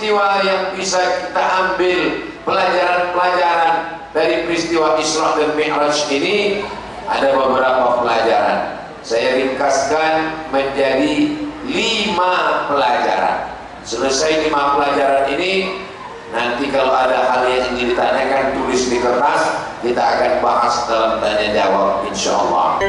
peristiwa yang bisa kita ambil pelajaran-pelajaran dari peristiwa Isra dan Mi'raj ini. Ada beberapa pelajaran, saya ringkaskan menjadi 5 pelajaran. Selesai 5 pelajaran ini, nanti kalau ada hal yang ingin ditanyakan, tulis di kertas, kita akan bahas dalam tanya jawab insyaallah.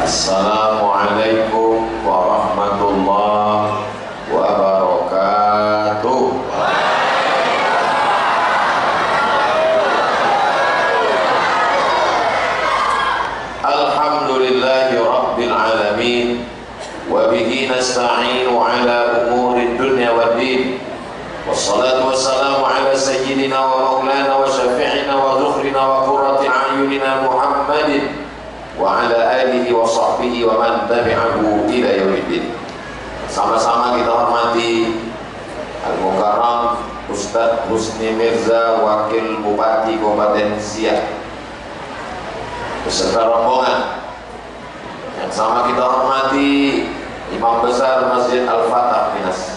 Assalamualaikum warahmatullahi wabarakatuh. Alhamdulillahi rabbil alamin, wa bihi nasta'inu ala umuri dunya waddin, wassalatu wassalamu ala sayyidina wa maulana wa syafi'ina wa zukhrina wa qurrati a'yunina Muhammadin wa ala alihi wa sahbihi wa man tabi'ahu ila yaumiddin. Sama-sama kita hormati Al-Mukarram Ustadz Husni Mirza, Wakil Bupati Kabupaten Siak beserta rombongan. Yang sama kita hormati Imam Besar Masjid Al-Fatah Minas.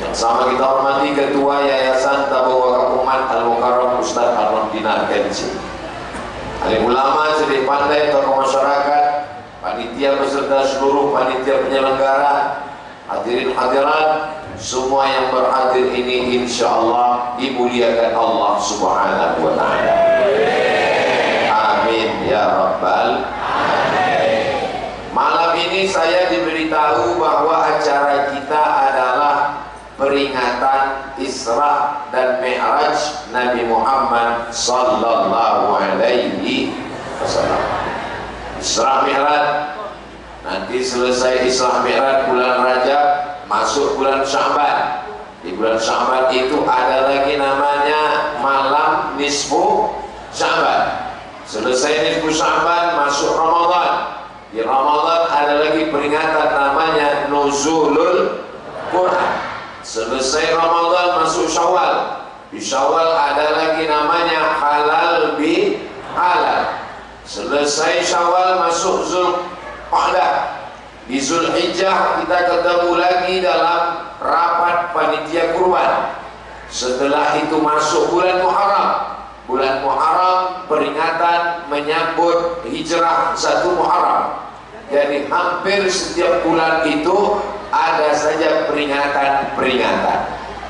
Yang sama kita hormati Ketua Yayasan Tabawaka Umat Al-Mukarram Ustadz Al-Dinar Kenci, alim ulama, sedih pandai, tokoh masyarakat, panitia beserta seluruh panitia penyelenggara, hadirin hadirat, semua yang berhadir ini insyaallah dimuliakan Allah Subhanahu wa ta'ala. Amin ya rabbal alamin. Malam ini saya diberitahu bahwa acara kita adalah peringatan Isra dan Mi'raj Nabi Muhammad sallallahu alaihi wasallam. Isra Mi'raj, nanti selesai Isra Mi'raj bulan Rajab, masuk bulan Sya'ban. Di bulan Sya'ban itu ada lagi namanya malam nisfu Sya'ban. Selesai nisfu Sya'ban masuk Ramadan. Di Ramadan ada lagi peringatan namanya Nuzulul Quran. Selesai Ramadan masuk Syawal. Di Syawal ada lagi namanya halal bi halal. Selesai Syawal masuk Zulqa'dah. Di Zulhijjah kita ketemu lagi dalam rapat panitia kurban. Setelah itu masuk bulan Muharram. Bulan Muharram peringatan menyambut hijrah 1 Muharram. Jadi hampir setiap bulan itu ada saja peringatan-peringatan.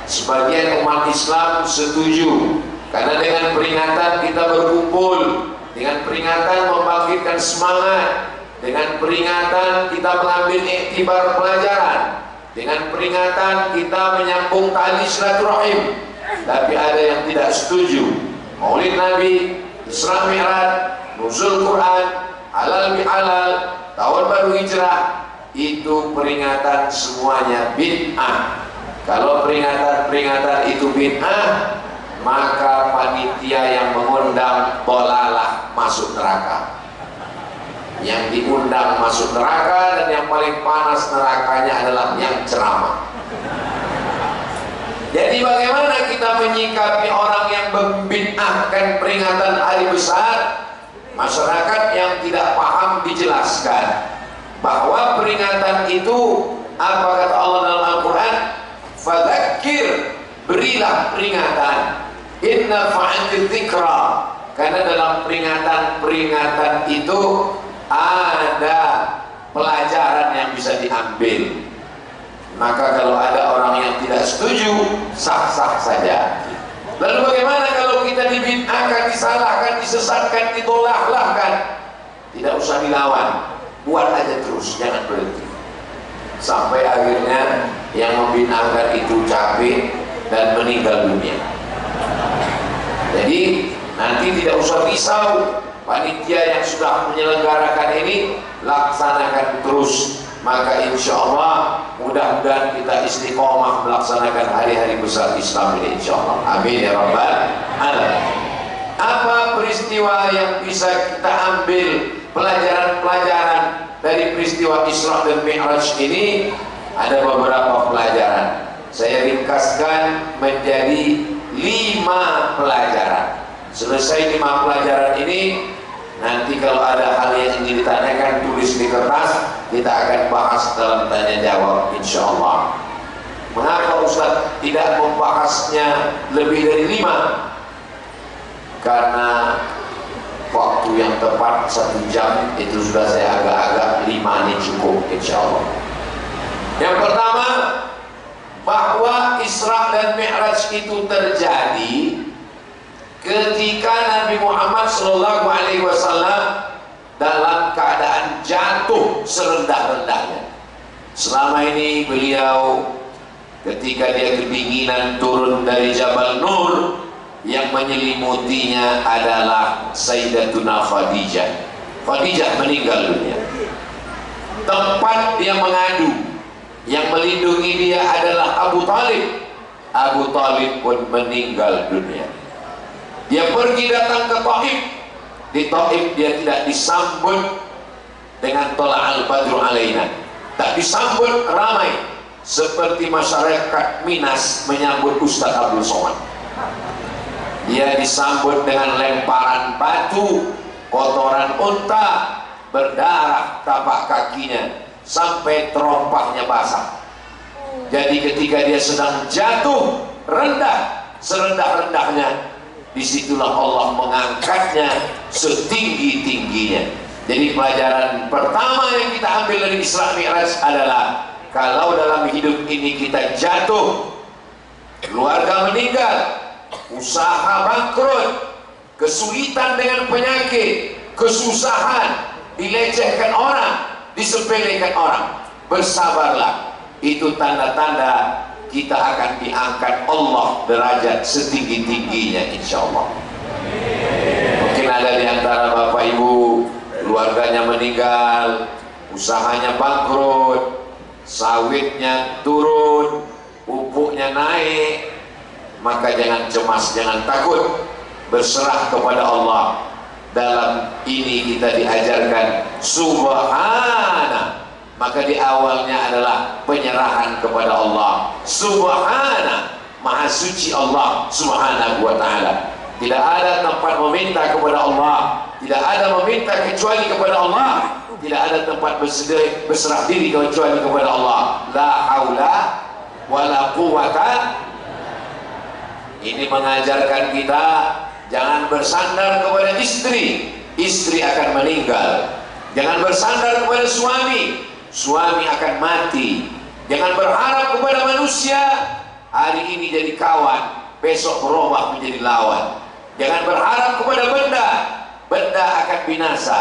Sebagian umat Islam setuju, karena dengan peringatan kita berkumpul, dengan peringatan membangkitkan semangat, dengan peringatan kita mengambil iktibar pelajaran, dengan peringatan kita menyambung tali silaturahim. Tapi ada yang tidak setuju. Maulid Nabi, Isra Mi'raj, Nuzul Quran, halal bihalal, tahun baru hijrah, itu peringatan semuanya bid'ah. Kalau peringatan-peringatan itu bid'ah, maka panitia yang mengundang dolalah, masuk neraka. Yang diundang masuk neraka, dan yang paling panas nerakanya adalah yang ceramah. Jadi bagaimana kita menyikapi orang yang membid'ahkan peringatan hari besar? Masyarakat yang tidak paham dijelaskan bahwa peringatan itu, apa kata Allah dalam Al-Quran? Fadzakir, berilah peringatan, inna fa'atil dzikra, karena dalam peringatan-peringatan itu ada pelajaran yang bisa diambil. Maka kalau ada orang yang tidak setuju, sah-sah saja. Lalu bagaimana kalau kita dibid'ahkan, disalahkan, disesatkan, ditolak-lahkan? Tidak usah dilawan, buat aja terus, jangan berhenti. Sampai akhirnya yang membid'ahkan itu capek dan meninggal dunia. Jadi nanti tidak usah risau, panitia yang sudah menyelenggarakan ini laksanakan terus maka insya Allah mudah-mudahan kita istiqomah melaksanakan hari-hari besar Islam ini insya Allah. Amin ya rabbal alamin. Apa peristiwa yang bisa kita ambil pelajaran-pelajaran dari peristiwa Isra dan Mi'raj ini? Ada beberapa pelajaran. Saya ringkaskan menjadi 5 pelajaran. Selesai 5 pelajaran ini, nanti kalau ada hal yang ingin ditanyakan, tulis di kertas, kita akan bahas dalam tanya jawab insya Allah. Mengapa Ustaz tidak membahasnya lebih dari 5? Karena waktu yang tepat 1 jam itu sudah saya agak-agak 5 ini cukup insya Allah. Yang pertama, bahwa Isra dan Mi'raj itu terjadi ketika Nabi Muhammad SAW dalam keadaan jatuh serendah-rendahnya. Selama ini beliau ketika dia kedinginan turun dari Jabal Nur, yang menyelimutinya adalah Sayyidatuna Khadijah. Khadijah meninggal dunia. Tempat dia mengadu, yang melindungi dia adalah Abu Talib. Abu Talib pun meninggal dunia. Dia pergi datang ke Taif. Di Taif dia tidak disambut dengan Tola'al Badru alaina, tak disambut ramai seperti masyarakat Minas menyambut Ustaz Abdul Somad. Dia disambut dengan lemparan batu, kotoran unta, berdarah tapak kakinya sampai terompahnya basah. Jadi ketika dia sedang jatuh rendah, serendah-rendahnya, disitulah Allah mengangkatnya setinggi-tingginya. Jadi pelajaran pertama yang kita ambil dari Isra Mi'raj adalah kalau dalam hidup ini kita jatuh, keluarga meninggal, usaha bangkrut, kesulitan dengan penyakit, kesusahan, dilecehkan orang, disepelekan orang, bersabarlah. Itu tanda-tanda kita akan diangkat Allah derajat setinggi-tingginya insya Allah. Mungkin ada di antara bapak ibu keluarganya meninggal, usahanya bangkrut, sawitnya turun, pupuknya naik, maka jangan cemas, jangan takut, berserah kepada Allah. Dalam ini kita diajarkan subhana, maka di awalnya adalah penyerahan kepada Allah. Subhana, maha suci Allah subhanahu wa ta'ala. Tidak ada tempat meminta kepada Allah, tidak ada meminta kecuali kepada Allah, tidak ada tempat berserah diri kecuali kepada Allah. La haula wala quwwata. Ini mengajarkan kita jangan bersandar kepada istri, istri akan meninggal. Jangan bersandar kepada suami, suami akan mati. Jangan berharap kepada manusia, hari ini jadi kawan, besok berubah menjadi lawan. Jangan berharap kepada benda, benda akan binasa.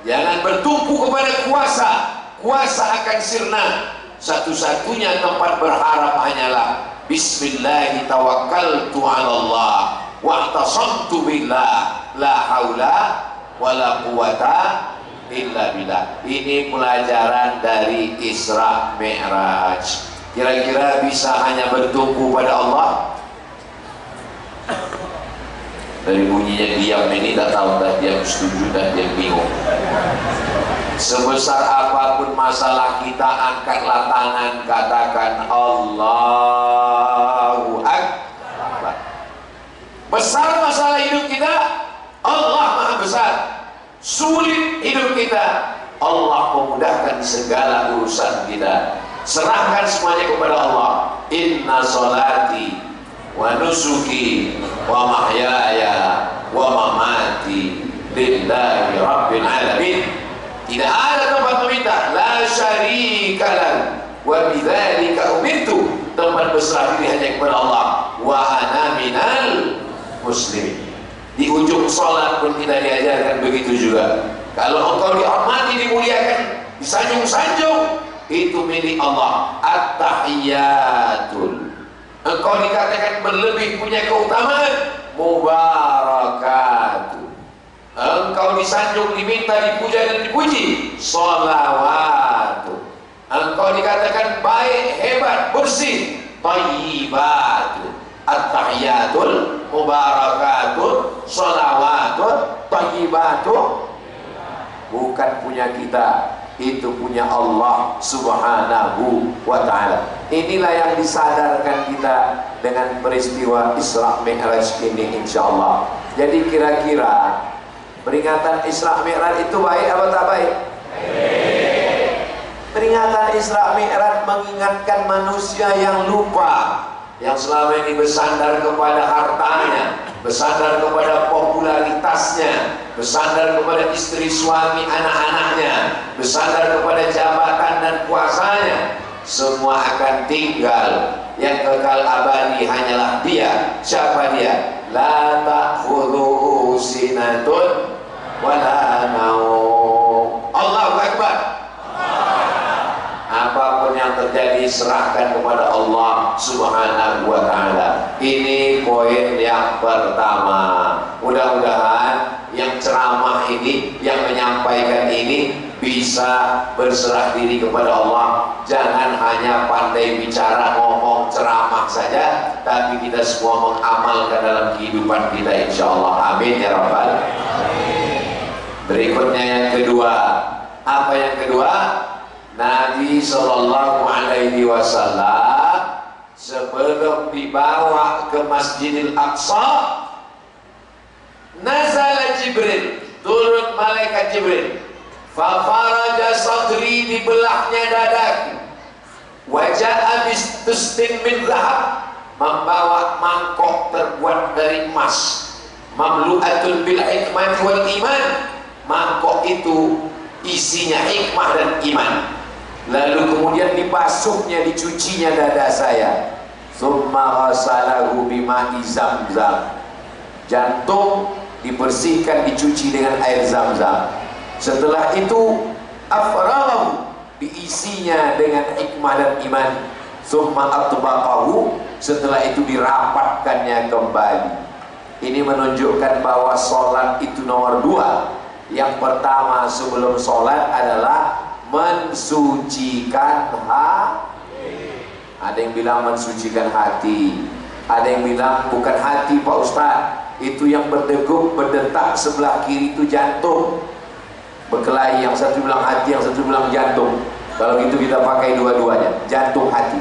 Jangan bertumpu kepada kuasa, kuasa akan sirna. Satu-satunya tempat berharap hanyalah Bismillahi tawakkaltu ala Allah wa'tasamtu billah la haula wala quwata illa billah. Ini pelajaran dari Isra Mi'raj. Kira-kira bisa hanya bertumpu pada Allah? Dari bunyinya diam ini tak tahu dah dia setuju dan dia bingung. Sebesar apapun masalah kita, angkatlah tangan, katakan Allahu Akbar. Besar masalah hidup kita, Allah Maha Besar. Sulit hidup kita, Allah memudahkan segala urusan kita. Serahkan semuanya kepada Allah. Inna sholati wa nusuki wa mahyaya wa mamati lillahi rabbil alamin. Tidak ada tempat meminta, la syarika lahu wa bidzalika umirtu. Tempat berserah diri hanya kepada Allah. Wa ana minal muslimin. Di ujung sholat pun kita diajarkan begitu juga. Kalau engkau dihormati, dimuliakan, disanjung-sanjung, itu milik Allah. At-tahiyyatul, engkau dikatakan berlebih, punya keutamaan, mubarakatuh. Engkau disanjung, diminta, dipuja dan dipuji, sholawatuh. Engkau dikatakan baik, hebat, bersih. Thayyibatu, at-tahiyatul mubarakatun, sholawatun, thayyibatu. Bukan punya kita, itu punya Allah subhanahu wa ta'ala. Inilah yang disadarkan kita dengan peristiwa Isra Mi'raj ini, insyaallah. Jadi kira-kira peringatan Isra Mi'raj itu baik atau tak baik? Peringatan Isra Mi'raj mengingatkan manusia yang lupa, yang selama ini bersandar kepada hartanya, bersandar kepada popularitasnya, bersandar kepada istri, suami, anak-anaknya, bersandar kepada jabatan dan kuasanya. Semua akan tinggal. Yang kekal abadi hanyalah Dia. Siapa Dia? La ta'khudhuhu sinatun wala naum. Allahu Akbar. Apapun yang terjadi serahkan kepada Allah subhanahu wa ta'ala. Ini poin yang pertama. Mudah-mudahan yang ceramah ini, yang menyampaikan ini bisa berserah diri kepada Allah. Jangan hanya pandai bicara, ngomong, ceramah saja, tapi kita semua mengamalkan dalam kehidupan kita, insyaallah. Amin ya rabbal alamin. Berikutnya yang kedua. Apa yang kedua? Nabi Sallallahu Alaihi Wasallam sebelum dibawa ke Masjidil Aqsa, nazala Jibril, turun malaikat Jibril, fafaraja sadri, dibelahnya dadaku, wajah bistustin min zahab, membawa mangkok terbuat dari emas, mamlu'atun bil hikmah wal iman. Mangkok itu isinya hikmah dan iman. Lalu kemudian dibasuhnya, dicucinya dada saya. Tsumma ghasalahu bima'i zamzam. Jantung dibersihkan, dicuci dengan air Zamzam. Setelah itu afraghahu, diisinya dengan hikmah dan iman. Tsumma atbaqahu, setelah itu dirapatkannya kembali. Ini menunjukkan bahwa sholat itu nomor dua. Yang pertama sebelum sholat adalah mensucikan hati. Ada yang bilang mensucikan hati, ada yang bilang bukan hati Pak Ustadz, itu yang berdegup, berdetak sebelah kiri itu jantung, berkelahi. Yang satu bilang hati, yang satu bilang jantung. Kalau gitu kita pakai dua-duanya, jantung hati.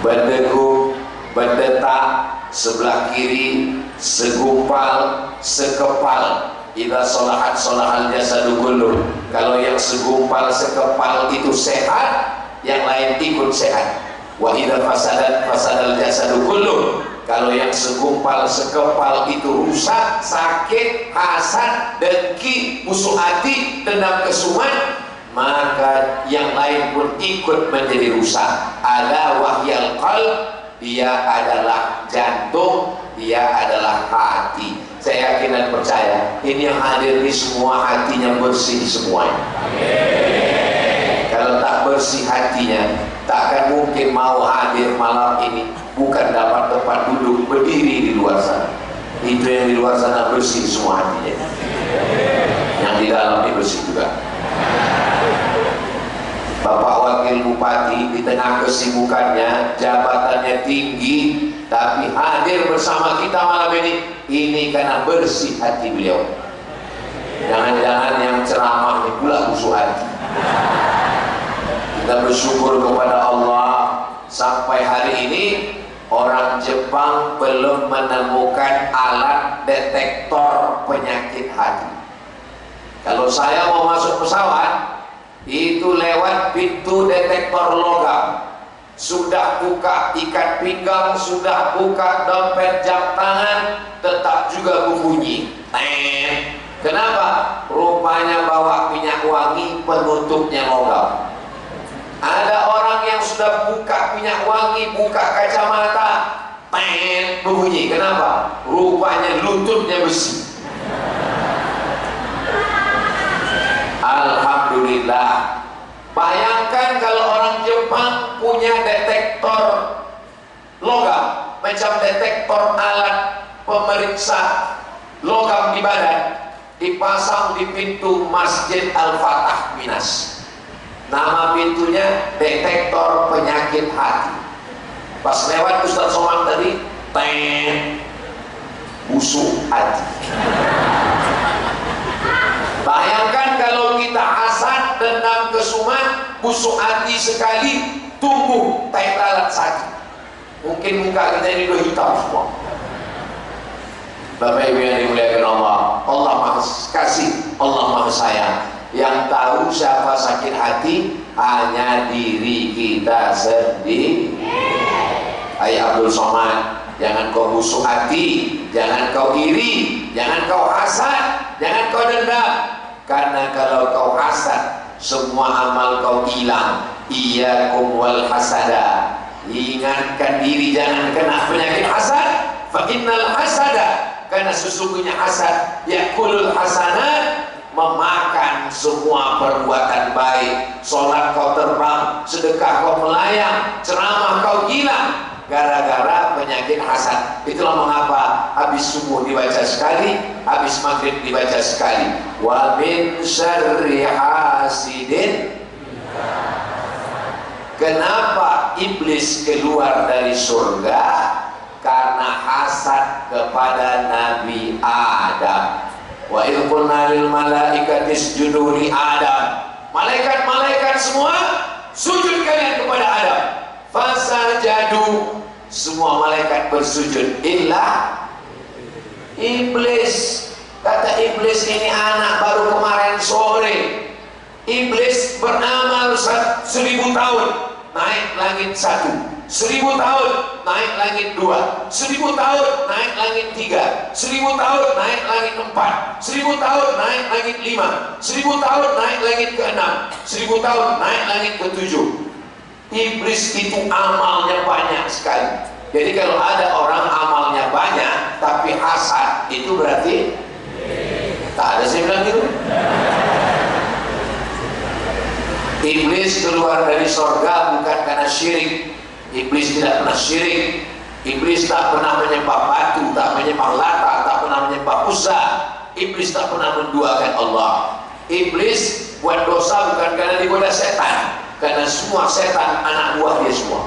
Berdegup, berdetak sebelah kiri, segumpal, sekepal. Idza sholahat sholahal jasadu kulluh. Kalau yang segumpal, sekepal itu sehat, yang lain ikut sehat. Wa idza fasadat fasadal jasadu kulluh. Kalau yang segumpal, sekepal itu rusak, sakit, hasad, dengki, musuh hati, dendam kesumat, maka yang lain pun ikut menjadi rusak. Ala wahyal qalb, dia adalah jantung, dia adalah hati. Saya yakin dan percaya ini yang hadir di semua hatinya bersih semuanya. Kalau tak bersih hatinya, tak akan mungkin mau hadir malam ini. Bukan dapat tempat duduk, berdiri di luar sana. Itu yang di luar sana bersih semua hatinya, yang di dalam ini bersih juga. Bapak Wakil Bupati di tengah kesibukannya, jabatannya tinggi, tapi hadir bersama kita malam ini karena bersih hati beliau. Jangan-jangan yang ceramah ini pula musuh hati. Kita bersyukur kepada Allah, sampai hari ini orang Jepang belum menemukan alat detektor penyakit hati. Kalau saya mau masuk pesawat, itu lewat pintu detektor logam. Sudah buka ikat pinggang, sudah buka dompet jam tangan, tetap juga berbunyi. Kenapa? Rupanya bawa minyak wangi, penutupnya logam. Ada orang yang sudah buka minyak wangi, buka kacamata, berbunyi. Kenapa? Rupanya lututnya besi. Alhamdulillah. Bayangkan kalau orang Jepang punya detektor logam, macam detektor alat pemeriksa logam di badan, dipasang di pintu Masjid Al-Fatah Minas. Nama pintunya detektor penyakit hati. Pas lewat Ustaz Somad tadi, busuk hati. Bayangkan kalau kita hasad, dendam, kesumat, busuk hati sekali, tumbuh tai lalat sakit. Mungkin muka kita ini udah hitam semua. Bapak Ibu yang dimuliakan Allah, Allah Maha Kasih, Allah Maha Sayang. Yang tahu siapa sakit hati hanya diri kita sendiri. Hai Abdul Somad, jangan kau busuk hati, jangan kau iri, jangan kau hasad, jangan kau dendam. Karena kalau kau hasad, semua amal kau hilang. Iyyakum wal hasada. Ingatkan diri jangan kena penyakit hasad. Fa innal hasada, karena sesungguhnya hasad yakulul hasanat, memakan semua perbuatan baik. Sholat kau terbang, sedekah kau melayang, ceramah kau hilang gara-gara penyakit hasad. Itulah mengapa habis subuh dibaca sekali, habis maghrib dibaca sekali. Wa min syarri hasidin. Kenapa iblis keluar dari surga? Karena hasad kepada Nabi Adam. Wa idh qulna lil malaikati isjudu li Adam. Malaikat-malaikat semua sujud kalian kepada Adam. Fasajadu, semua malaikat bersujud illa iblis. Kata iblis ini anak baru kemarin sore. Iblis beramal 1000 tahun, naik langit 1. 1000 tahun naik langit 2, 1000 tahun naik langit 3, 1000 tahun naik langit 4, 1000 tahun naik langit 5, 1000 tahun naik langit ke-6, 1000 tahun naik langit ke-7. Iblis itu amalnya banyak sekali. Jadi kalau ada orang amalnya banyak tapi hasad, itu berarti tak ada, saya bilang gitu. Iblis keluar dari surga bukan karena syirik. Iblis tidak pernah syirik. Iblis tak pernah menyembah batu, tak menyembah Lata, tak pernah menyembah Uzza. Iblis tak pernah menduakan Allah. Iblis buat dosa bukan karena digoda setan, karena semua setan anak buah dia semua.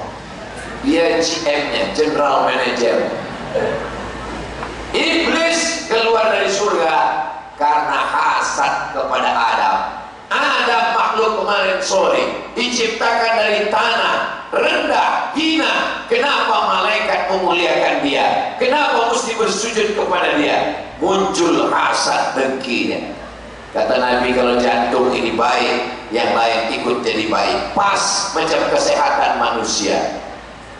Dia GM-nya, General Manager. Iblis keluar dari surga karena hasad kepada Adam. Adam makhluk kemarin sore diciptakan dari tanah, rendah, hina. Kenapa malaikat memuliakan dia? Kenapa mesti bersujud kepada dia? Muncul hasad dengkinya. Kata Nabi, kalau jantung ini baik, yang lain ikut jadi baik. Pas macam kesehatan manusia.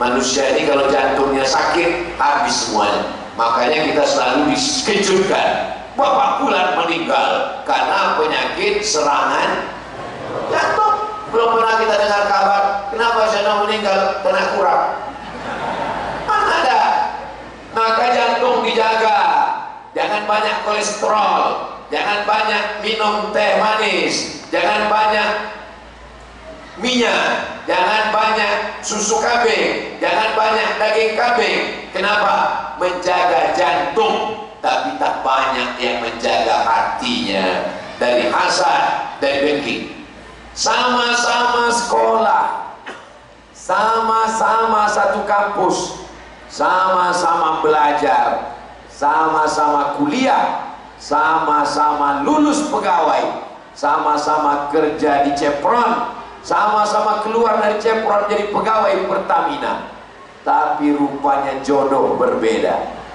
Manusia ini kalau jantungnya sakit, habis semuanya. Makanya kita selalu dikejutkan. Bapak Fulan meninggal karena penyakit serangan jantung. Belum pernah kita dengar kabar kenapa Zeno meninggal kena kurang. Mana ada. Maka jantung dijaga. Jangan banyak kolesterol, jangan banyak minum teh manis, jangan banyak minyak, jangan banyak susu kambing, jangan banyak daging kambing. Kenapa? Menjaga jantung. Tapi tak banyak yang menjaga hatinya dari hasad, dari dengki. Sama-sama sekolah, sama-sama satu kampus, sama-sama belajar, sama-sama kuliah, sama-sama lulus pegawai, sama-sama kerja di Chevron, sama-sama keluar dari Chevron jadi pegawai Pertamina. Tapi rupanya jodoh berbeda.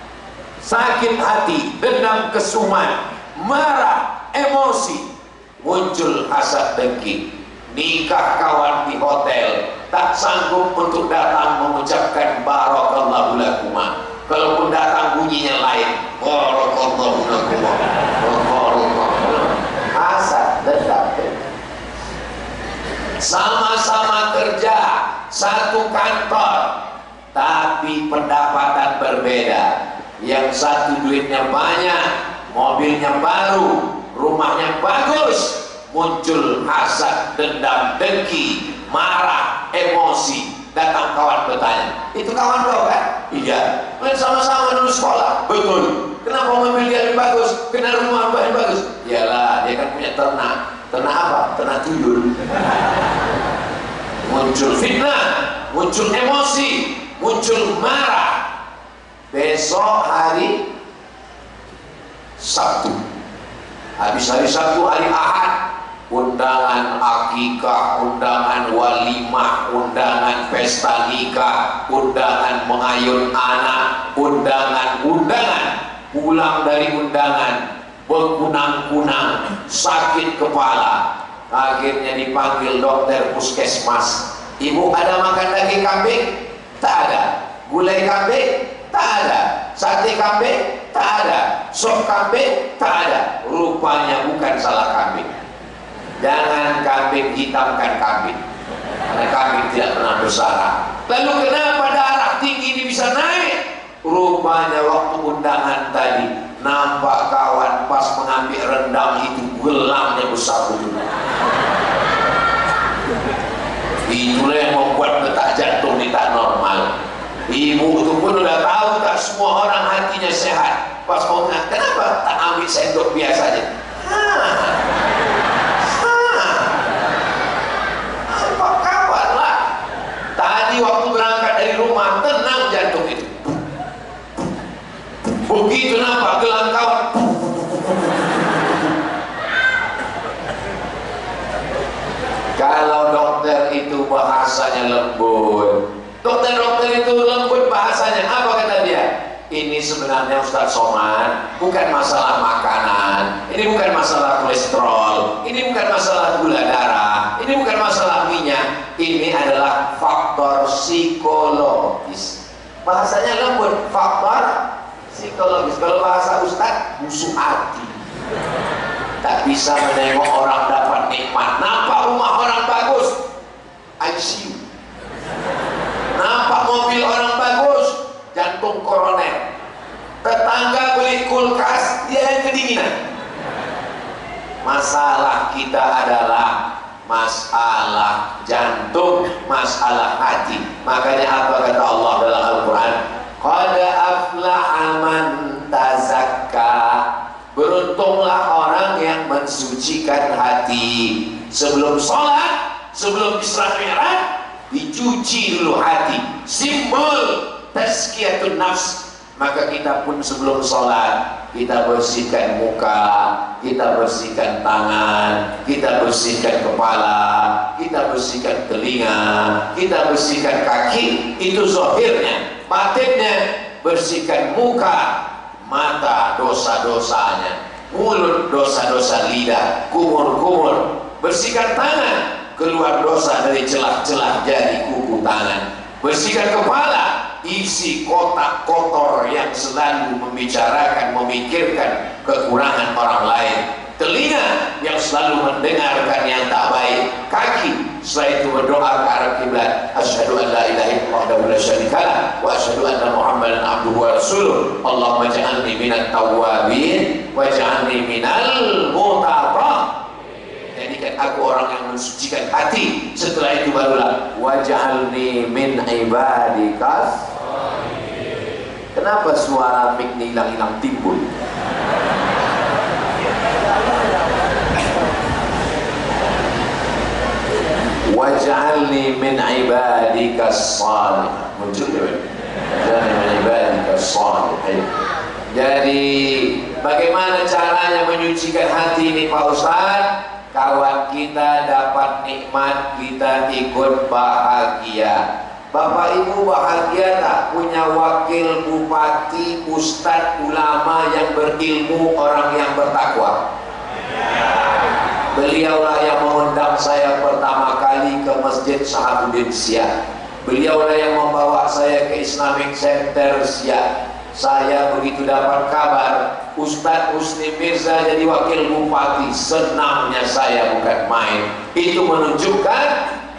Sakit hati, dendam, kesumat, marah, emosi, muncul hasad dengki. Nikah kawan di hotel, tak sanggup untuk datang mengucapkan barakallahu lakuma. Kalaupun datang bunyinya lain, barakallahu lakuma, hasad, dendam. Sama-sama kerja, satu kantor, tapi pendapatan berbeda. Yang satu duitnya banyak, mobilnya baru, rumahnya bagus. Muncul hasad, dendam, dengki, marah, emosi. Datang kawan bertanya, itu kawan kau kan? Iya. Sama-sama dulu sekolah. Betul. Kenapa mobil dia lebih bagus? Kenapa rumah lebih bagus? Iyalah, dia kan punya ternak. Kena apa? Kena tuyul. Muncul fitnah, muncul emosi, muncul marah. Besok hari Sabtu, habis hari Sabtu hari Ahad, undangan akikah, undangan walimah, undangan pesta nikah, undangan mengayun anak, undangan. Pulang dari undangan berkunang-kunang, sakit kepala, akhirnya dipanggil dokter puskesmas. Ibu, ada makan daging kambing? Tak ada. Gulai kambing? Tak ada. Sate kambing? Tak ada. Sop kambing? Tak ada. Rupanya bukan salah kambing. Jangan kambing hitamkan kambing, karena kambing tidak pernah bersalah. Lalu kenapa darah tinggi ini bisa naik? Rupanya waktu undangan tadi nampak kawan pas mengambil rendang itu gelangnya besar betul. Itulah yang membuat detak jantung tidak normal. Ibu itu pun udah tahu tak semua orang hatinya sehat. Pas mau nanya, kenapa tak ambil sendok biasa aja? Kapan-kapan. Tadi waktu berangkat dari rumah tenang jantung itu. Begitu nampak gelang kawan, kalau dokter itu bahasanya lembut, dokter-dokter itu lembut bahasanya. Apa kata dia? Ini sebenarnya Ustaz Somad bukan masalah makanan, ini bukan masalah kolesterol, ini bukan masalah gula darah, ini bukan masalah minyak, ini adalah faktor psikologis. Bahasanya lembut, faktor psikologis. Kalau bahasa Ustaz, musuh hati. Tak bisa menengok orang dapat nikmat. Nampak rumah orang bagus, ICU. Nampak mobil orang bagus, jantung koroner. Tetangga beli kulkas, dia yang kedinginan. Masalah kita adalah masalah jantung, masalah hati. Makanya apa kata Allah dalam Al-Quran? Qad aflaha man tazakka. Beruntunglah orang yang mensucikan hati. Sebelum sholat, sebelum Isra Mi'raj, dicuci dulu hati. Simbol tazkiyatun nafs. Maka kita pun sebelum sholat, kita bersihkan muka, kita bersihkan tangan, kita bersihkan kepala, kita bersihkan telinga, kita bersihkan kaki. Itu zahirnya. Batinnya, bersihkan muka, mata dosa-dosanya, mulut dosa-dosa lidah, kumur-kumur. Bersihkan tangan, keluar dosa dari celah-celah jari kuku tangan. Bersihkan kepala, isi kotak kotor yang selalu membicarakan, memikirkan kekurangan orang lain. Telinga yang selalu mendengarkan yang tak baik. Kaki setelah itu berdoa ke arah kiblat. Asyhadu an la ilaha illallah wahdahu la syarikalah wa asyhadu anna Muhammadan abduhu wa rasuluh. Allahumma ja'alni minat tawwabin waj'alni minal mutatahhirin. Jadikan aku orang yang mensucikan hati. Setelah itu barulah waj'alni min ibadikas. Kenapa suara mic ini hilang-hilang timbul? Waj'alni min ibadikas salih. Muncul ya? Waj'alni min ibadikas salih. Jadi bagaimana caranya menyucikan hati ini Pak Ustaz? Kawan kita dapat nikmat, kita ikut bahagia. Bapak Ibu bahagia tak punya wakil bupati, ustadz, ulama yang berilmu, orang yang bertakwa? Beliaulah yang mengundang saya pertama kali ke Masjid Sahabuddin Siak. Beliaulah yang membawa saya ke Islamic Center Siak. Saya begitu dapat kabar Ustadz Husni Mirza jadi wakil bupati, senangnya saya bukan main. Itu menunjukkan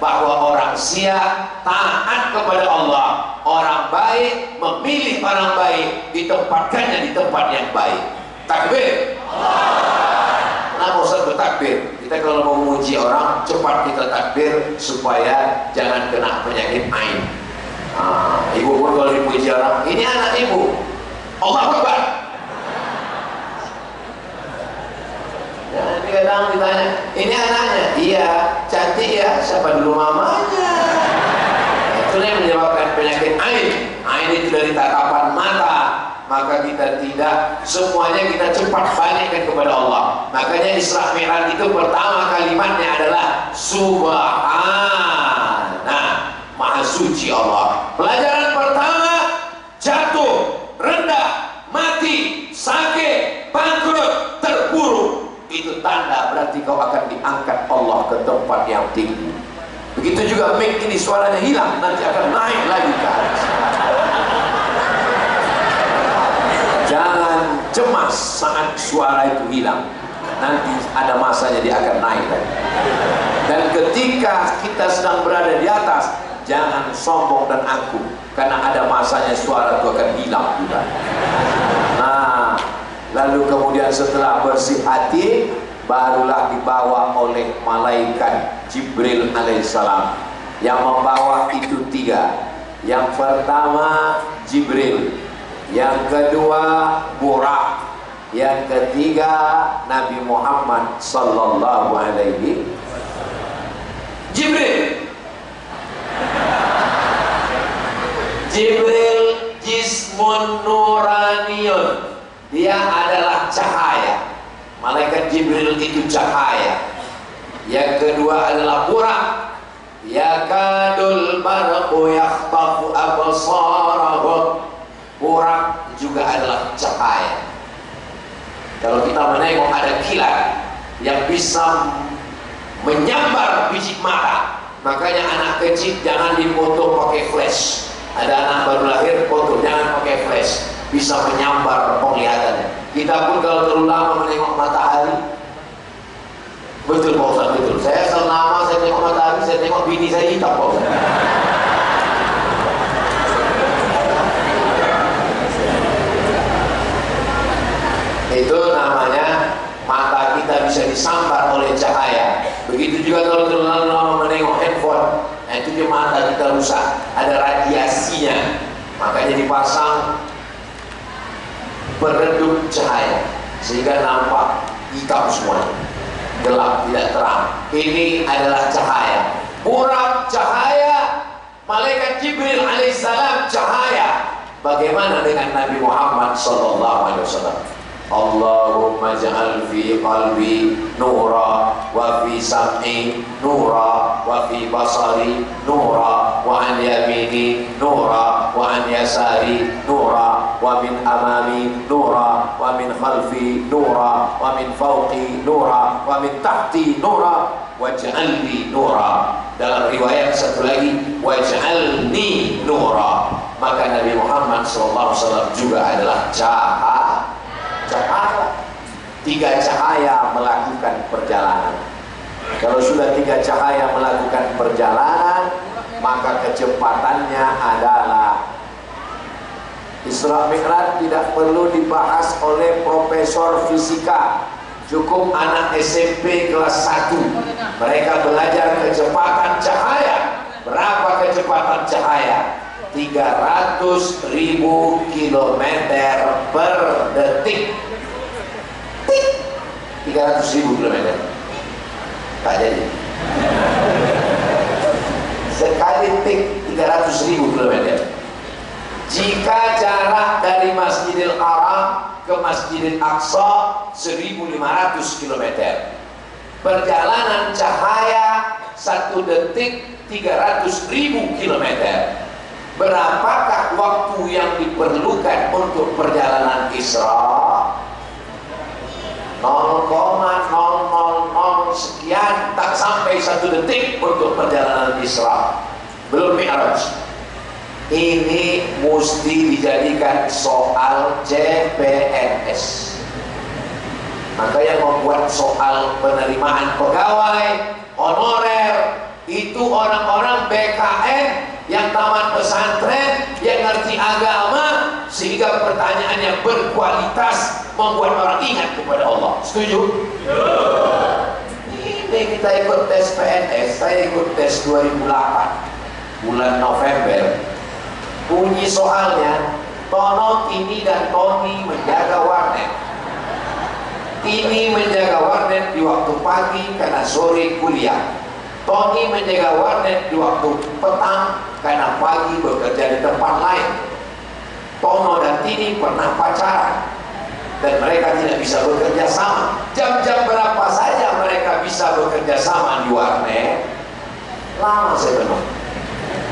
bahwa orang Siak taat kepada Allah, orang baik memilih orang baik, ditempatkannya di tempat yang baik. Takbir. Kenapa Ustaz bertakbir? Kita kalau mau memuji orang cepat kita takbir supaya jangan kena penyakit ain. Ibu pun kalau dipuji orang, ini anak ibu, Allah Akbar. Jangan datang ditanya, ini anaknya? Iya. Cantik ya? Siapa dulu mamanya? Itulah yang menyebabkan penyakit ain. Ain itu dari tatapan mata. Maka kita tidak semuanya kita cepat balikkan kepada Allah. Makanya Isra Mi'raj itu pertama kalimatnya adalah Subhana, Maha Suci Allah. Pelajaran pertama, jatuh, rendah, mati, sakit, bangkrut, terpuruk, itu tanda berarti kau akan diangkat Allah ke tempat yang tinggi. Begitu juga mic ini suaranya hilang, nanti akan naik lagi ke atas. Jangan cemas saat suara itu hilang. Nanti ada masanya dia akan naik lagi. Dan ketika kita sedang berada di atas, jangan sombong dan angkuh, karena ada masanya suara itu akan hilang juga. Nah, lalu kemudian setelah bersih hati, barulah dibawa oleh malaikat Jibril alaihissalam. Yang membawa itu 3. Yang pertama Jibril, yang kedua Burak, yang ketiga Nabi Muhammad sallallahu alaihi Jibril. Jibril jismun nuraniyun, dia adalah cahaya. Malaikat Jibril itu cahaya. Yang kedua adalah Burak, yakadul barqu yakhtafu absarahum. Burak juga adalah cahaya. Kalau kita menengok ada kilat yang bisa menyambar biji mata. Makanya anak kecil jangan dipoto pakai flash. Ada anak baru lahir, foto jangan pakai flash, bisa menyambar penglihatannya. Kita pun kalau terlalu lama menengok matahari, betul Pak Ustaz, betul. Saya selama saya tengok matahari, saya tengok bini saya hitam Pak Ustaz. Itu namanya mata kita bisa disambar oleh cahaya. Begitu juga kalau terlalu lama menengok handphone, nah itu dia mata kita rusak, ada radiasinya. Makanya dipasang peredup cahaya sehingga nampak hitam semuanya, gelap tidak terang. Ini adalah cahaya. Burak cahaya, malaikat Jibril alaihissalam cahaya. Bagaimana dengan Nabi Muhammad sallallahu alaihi wasallam? Allahumma ja'al fi qalbi nura wa fi sam'i nura wa fi basari nura wa an yamini nura wa an yasari nura wa min amami nura wa min khalfi nura wa min fawqi nura wa min tahti nura waj'alni nura. Dalam riwayat satu lagi waj'alni nura. Maka Nabi Muhammad SAW juga adalah cahaya. 3 cahaya melakukan perjalanan. Kalau sudah 3 cahaya melakukan perjalanan, maka kecepatannya adalah Isra Mi'raj tidak perlu dibahas oleh profesor fisika. Cukup anak SMP kelas 1. Mereka belajar kecepatan cahaya. Berapa kecepatan cahaya? 300.000 km per detik. 300.000 km. Tak jadi. Sekali tik 300.000 km. Jika jarak dari Masjidil Haram ke Masjidil Aqsa 1.500 km. Perjalanan cahaya 1 detik 300.000 km. Berapakah waktu yang diperlukan untuk perjalanan Isra? 0,000 sekian, tak sampai 1 detik untuk perjalanan Isra. Belum Mi'raj. Ini mesti dijadikan soal CPNS. Maka yang membuat soal penerimaan pegawai honorer itu orang-orang BKN yang tamat pesantren, yang ngerti agama, sehingga pertanyaannya berkualitas, membuat orang ingat kepada Allah. Setuju? Ini kita ikut tes PNS. Saya ikut tes 2008 bulan November. Bunyi soalnya, Tono, Tini, dan Tony menjaga warnet. Tini menjaga warnet di waktu pagi karena sore kuliah. Tony menjaga warnet di waktu petang karena pagi bekerja di tempat lain. Tono dan Tini pernah pacaran dan mereka tidak bisa bekerja sama. Jam-jam berapa saja mereka bisa bekerja sama di warnet? Lama saya penuh.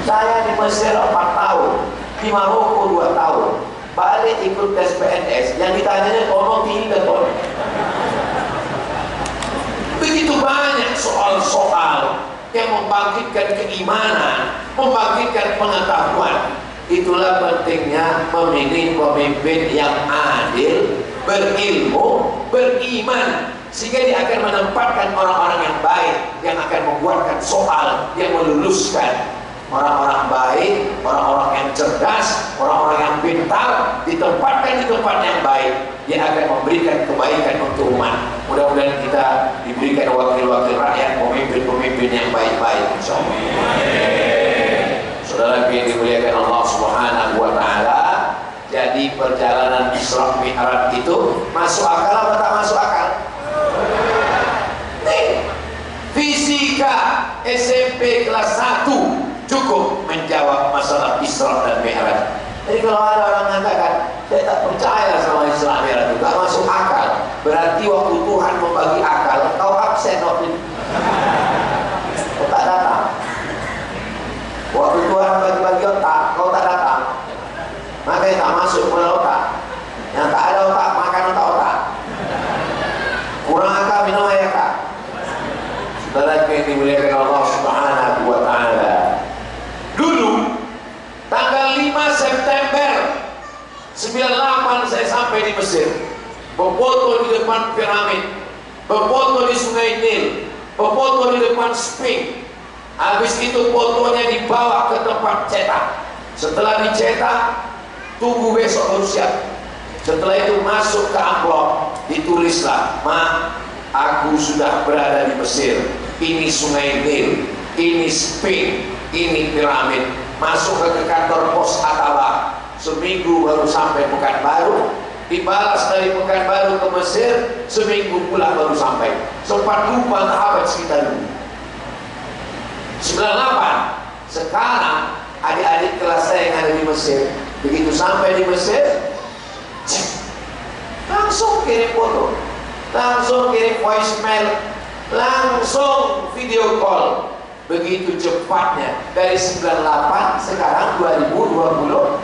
Saya di Mesir 4 tahun, di Maroko 2 tahun, balik ikut tes PNS. Yang ditanyanya Tono, Tini dan Tono. Begitu banyak soal-soal yang membangkitkan keimanan, membangkitkan pengetahuan. Itulah pentingnya memilih pemimpin yang adil, berilmu, beriman, sehingga dia akan menempatkan orang-orang yang baik, yang akan membuatkan soal yang meluluskan. Orang-orang baik, orang-orang yang cerdas, orang-orang yang pintar ditempatkan di tempat yang baik, dia akan memberikan kebaikan untuk umat. Mudah-mudahan kita diberikan wakil-wakil rakyat, pemimpin-pemimpin yang baik-baik, insyaallah. Saudara yang dimuliakan Allah Subhanahu wa taala, jadi perjalanan Isra Mi'raj itu masuk akal atau tak masuk akal? Nih, fisika SMP kelas 1 cukup menjawab masalah Isra dan Mi'raj. Jadi kalau ada orang mengatakan saya tak percaya sama Isra Mi'raj itu, tak masuk akal, berarti waktu Tuhan membagi akal kau absen waktu itu. Kau tak datang. Waktu Tuhan bagi-bagi otak, kau tak datang. Makanya tak masuk ke otak. Yang tak ada otak, makan otak-otak. Kurang akal, minum air akal. Saudara yang dimuliakan Allah Subhanahu wa taala. Dulu tanggal 5 September 98 saya sampai di Mesir, berfoto di depan piramid, berfoto di Sungai Nil, berfoto di depan Sphinx. Habis itu fotonya dibawa ke tempat cetak. Setelah dicetak, tunggu besok baru siap. Setelah itu masuk ke amplop, ditulislah, "Ma, aku sudah berada di Mesir. Ini Sungai Nil, ini Sphinx, ini piramid." Masuk ke kantor pos Ataba. Seminggu baru sampai Pekanbaru. Dibalas dari Pekanbaru ke Mesir, seminggu pula baru sampai. Sempat lupa sahabat sekitar dulu. 98. Sekarang adik-adik kelas saya yang ada di Mesir, begitu sampai di Mesir, langsung kirim foto, langsung kirim voicemail, langsung video call. Begitu cepatnya, dari 98 sekarang 2024.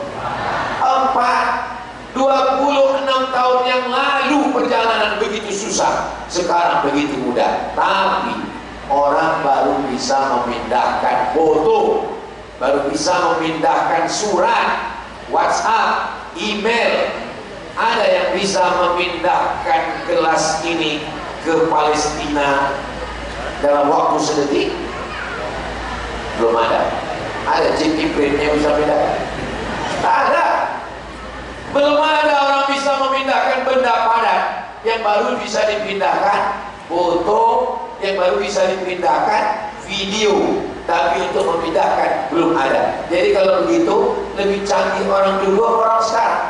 26 tahun yang lalu perjalanan begitu susah, sekarang begitu mudah. Tapi orang baru bisa memindahkan foto, baru bisa memindahkan surat, WhatsApp, email. Ada yang bisa memindahkan kelas ini ke Palestina dalam waktu sedetik? Belum ada. Ada chip print yang bisa pindahkan? Tak ada. Belum ada orang bisa memindahkan benda padat. Yang baru bisa dipindahkan foto, yang baru bisa dipindahkan video, tapi untuk memindahkan belum ada. Jadi kalau begitu lebih canggih orang dulu atau orang sekarang?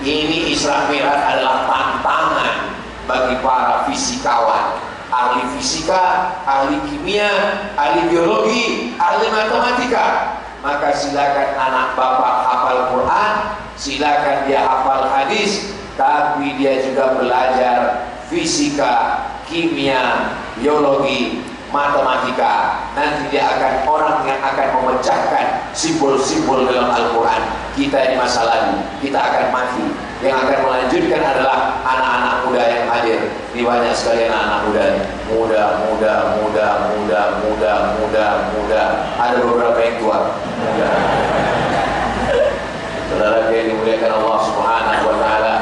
Ini Isra Mi'raj adalah tantangan bagi para fisikawan, ahli fisika, ahli kimia, ahli biologi, ahli matematika. Maka silakan anak bapak hafal Quran, silakan dia hafal hadis, tapi dia juga belajar fisika, kimia, biologi, matematika. Nanti dia akan orang yang akan memecahkan simbol-simbol dalam Al-Quran. Kita di masa lalu, kita akan mati. Yang akan melanjutkan adalah anak-anak muda yang hadir. Ini banyak sekali anak-anak muda, muda. Ada beberapa yang tua, muda. Saudara yang dimuliakan Allah Subhanahu wa taala,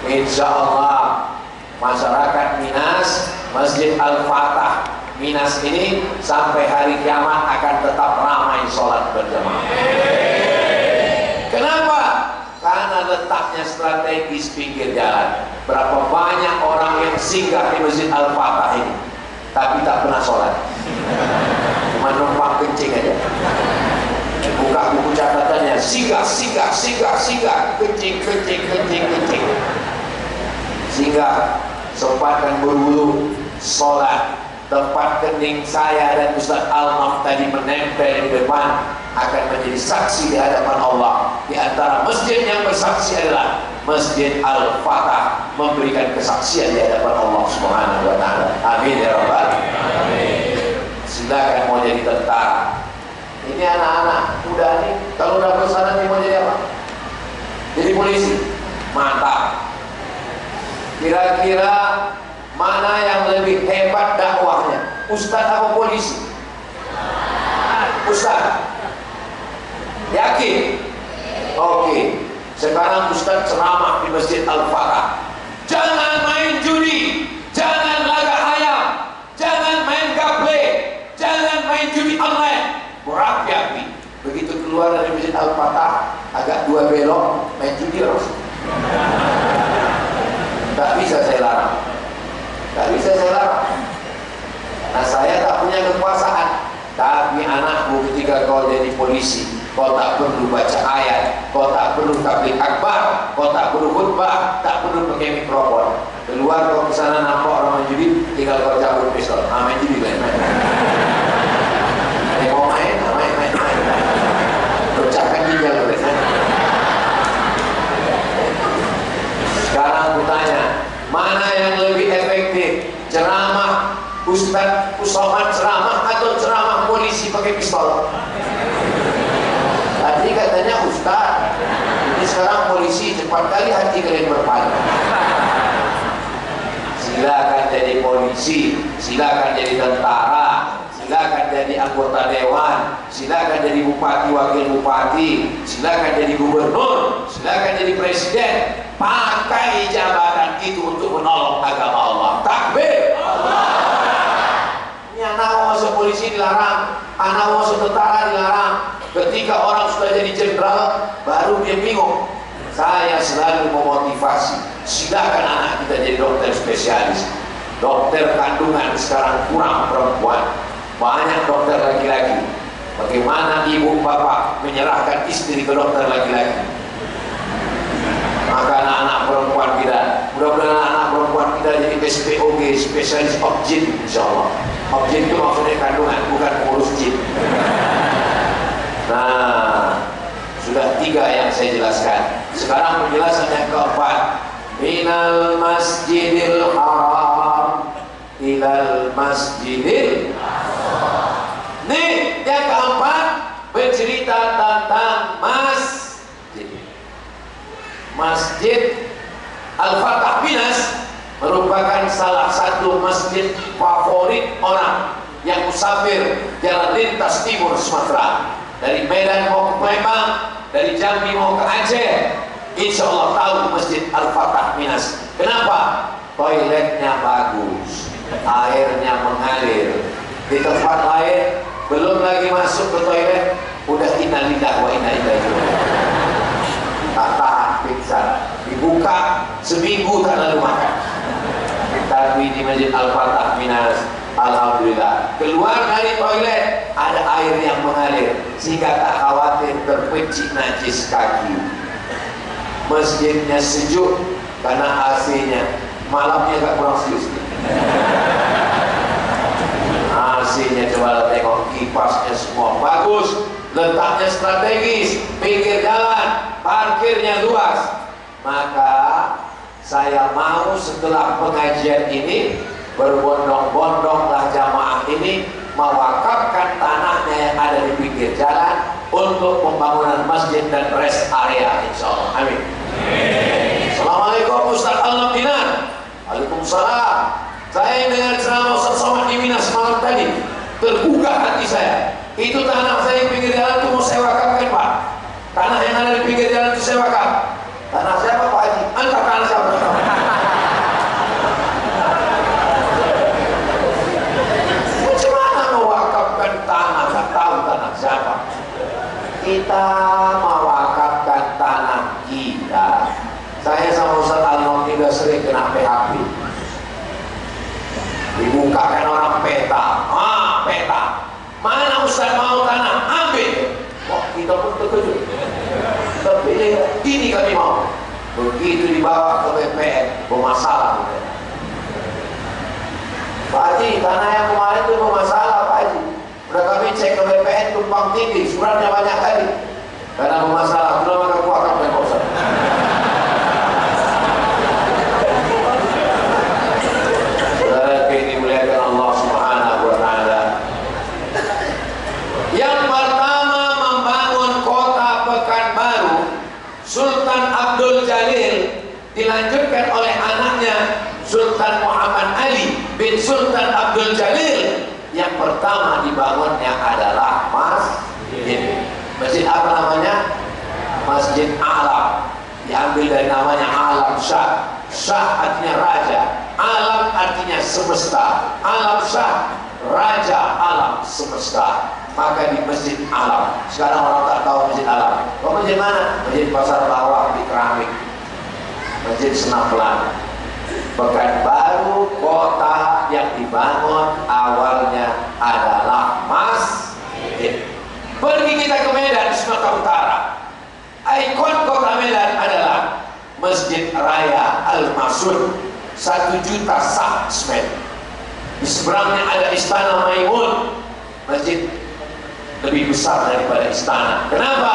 insya Allah masyarakat Minas, Masjid Al-Fatah Minas ini sampai hari kiamat akan tetap ramai sholat berjamaah. Kenapa? Karena letaknya strategis pinggir jalan. Berapa banyak orang yang singgah di Masjid Al-Fatah ini, tapi tak pernah sholat, cuma numpang kencing aja. Buka buku catatannya, singgah, kencing. sehingga sempatkan berwudu, sholat. Tempat kening saya dan Ustaz Almam tadi menempel di depan akan menjadi saksi di hadapan Allah. Di antara masjid yang bersaksi adalah Masjid Al-Fatah, memberikan kesaksian di hadapan Allah Subhanahu wa taala. Amin ya rabbal alamin. Silakan mau jadi tentara. Ini anak-anak muda nih, kalau udah besar nanti mau jadi apa? Jadi polisi. Mantap. Kira-kira mana yang lebih hebat dakwahnya? Ustaz atau polisi? Ustaz. Yakin? Oke. Sekarang Ustaz ceramah di Masjid Al-Fatah. Jangan main judi, jangan laga ayam, jangan main gaple, jangan main judi online. Berapi-api. Begitu keluar dari Masjid Al-Fatah, agak dua belok, main judi terus. Tak bisa saya larang. Tak bisa saya larang. Nah, saya tak punya kekuasaan. Tapi anakku, ketika kau jadi polisi, kau tak perlu baca ayat, kau tak perlu tabligh akbar, kau tak perlu khutbah, tak perlu pakai mikrofon. Keluar kau ke sana nampak orang main judi, tinggal kau cabut pistol. Main judi main. Mau main. Pecahkan ginjal mereka. Sekarang aku tanya, mana yang lebih efektif? Ceramah Ustaz Usman ceramah atau ceramah polisi pakai pistol? Tadi katanya Ustaz, ini sekarang polisi. Cepat kali hati kalian berpaling. Silakan jadi polisi, silakan jadi tentara, silakan jadi anggota dewan, silakan jadi bupati, wakil bupati, silakan jadi gubernur, silakan jadi presiden. Pakai jabatan itu untuk menolong agama Allah. Takbir. Ini anak mau masuk polisi dilarang, anak mau masuk tentara dilarang. Ketika orang sudah jadi jenderal, baru dia bingung. Saya selalu memotivasi, silakan anak kita jadi dokter spesialis. Dokter kandungan sekarang kurang perempuan, banyak dokter laki-laki. Bagaimana ibu bapak menyerahkan istri ke dokter laki-laki? Maka anak-anak perempuan kita, mudah-mudahan anak perempuan kita jadi SPOG, spesialis objin, insyaallah. Objin itu maksudnya kandungan, bukan urus jin. Nah, sudah 3 yang saya jelaskan. Sekarang penjelasan yang keempat. Minal masjidil haram ilal masjidil aqsa. Nih, yang keempat bercerita tentang Masjid Al-Fatah Minas merupakan salah satu masjid favorit orang yang musafir jalan lintas timur Sumatera. Dari Medan mau ke Palembang, dari Jambi mau ke Aceh, insya Allah tahu Masjid Al-Fatah Minas. Kenapa? Toiletnya bagus, airnya mengalir. Di tempat lain belum lagi masuk ke toilet, udah innalillahi wa inna ilaihi raji'un. Tak tahan pingsan, dibuka seminggu tak lalu makan. Tapi di Masjid Al-Fatah Minas, alhamdulillah, keluar dari toilet ada air yang mengalir sehingga tak khawatir terpecik najis kaki. Masjidnya sejuk karena AC-nya, malamnya gak kurang serius. AC-nya coba tengok, kipasnya semua bagus, letaknya strategis, pinggir jalan, parkirnya luas. Maka saya mau setelah pengajian ini berbondong-bondonglah jamaah ini mewakafkan tanahnya yang ada di pinggir jalan untuk pembangunan masjid dan rest area, insyaallah. Amin. Assalamualaikum Ustaz Almam Dinar. Waalaikumsalam. Saya dengar ceramah Ustaz Somad di Minas malam tadi, tergugah hati saya. Itu tanah saya di pinggir jalan itu mau saya wakafkan, Pak. Tanah yang ada di pinggir jalan itu saya wakaf. Tanah siapa, Pak Haji? Antar tanah siapa? Bagaimana mewakafkan tanah? Tak tahu tanah siapa. Kita mewakafkan tanah kita. Saya sama Ustaz Almam juga sering kena PHP. Dibukakan orang peta. Peta. Mana Ustaz mau tanah? Ambil. Wah, kita pun terkejut. Tapi ini kami mau. Begitu dibawa ke BPN, bermasalah. Pak Haji, tanah yang kemarin itu bermasalah Pak Haji. Udah kami cek ke BPN, tumpang tinggi, suratnya banyak kali. Karena bermasalah, belum ada kuat yang bosan. Saudara ini muliakan Allah Subhanahu wa Ta'ala. Yang pertama membangun kota Pekanbaru, Sultan Abdul Jalil, dilanjutkan oleh anaknya Sultan Muhammad Ali bin Sultan Abdul Jalil. Yang pertama dibangunnya adalah masjid. Masjid apa namanya? Masjid Alam. Diambil dari namanya Alam Shah. Shah artinya raja, Alam artinya semesta. Alam Shah, raja alam semesta. Maka di Masjid Alam. Sekarang orang tak tahu Masjid Alam. Kau masjid mana? Masjid Pasar Bawah di Keramik, Masjid Senapelan. Pekanbaru, kota yang dibangun awalnya adalah masjid. Pergi kita ke Medan, Sumatera Utara. Ikon kota Medan adalah Masjid Raya Al-Masud, 1 juta sak semen. Di seberangnya ada Istana Maimun, masjid lebih besar daripada istana. Kenapa?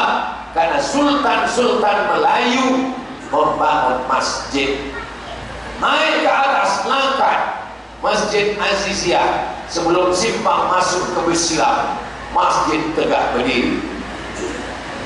Karena sultan-sultan Melayu membangun masjid. Naik ke atas langkat Masjid Aziziyah, sebelum simpang masuk ke Besilam, masjid tegak berdiri.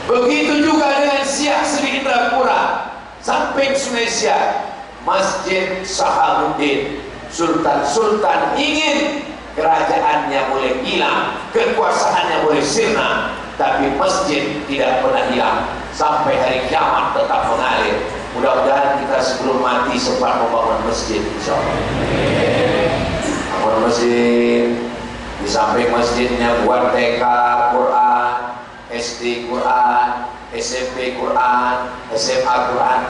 Begitu juga dengan Siak Sri Indrapura, samping Sungai Siak, Masjid Sahabuddin. Sultan-sultan ingin kerajaannya boleh hilang, kekuasaannya boleh sirna, tapi masjid tidak pernah hilang sampai hari kiamat, tetap mengalir. Mudah-mudahan kita sebelum mati sempat membangun masjid, insyaallah. Bangun masjid, di samping masjidnya buat TK Quran, SD Quran, SMP Quran, SMA Quran.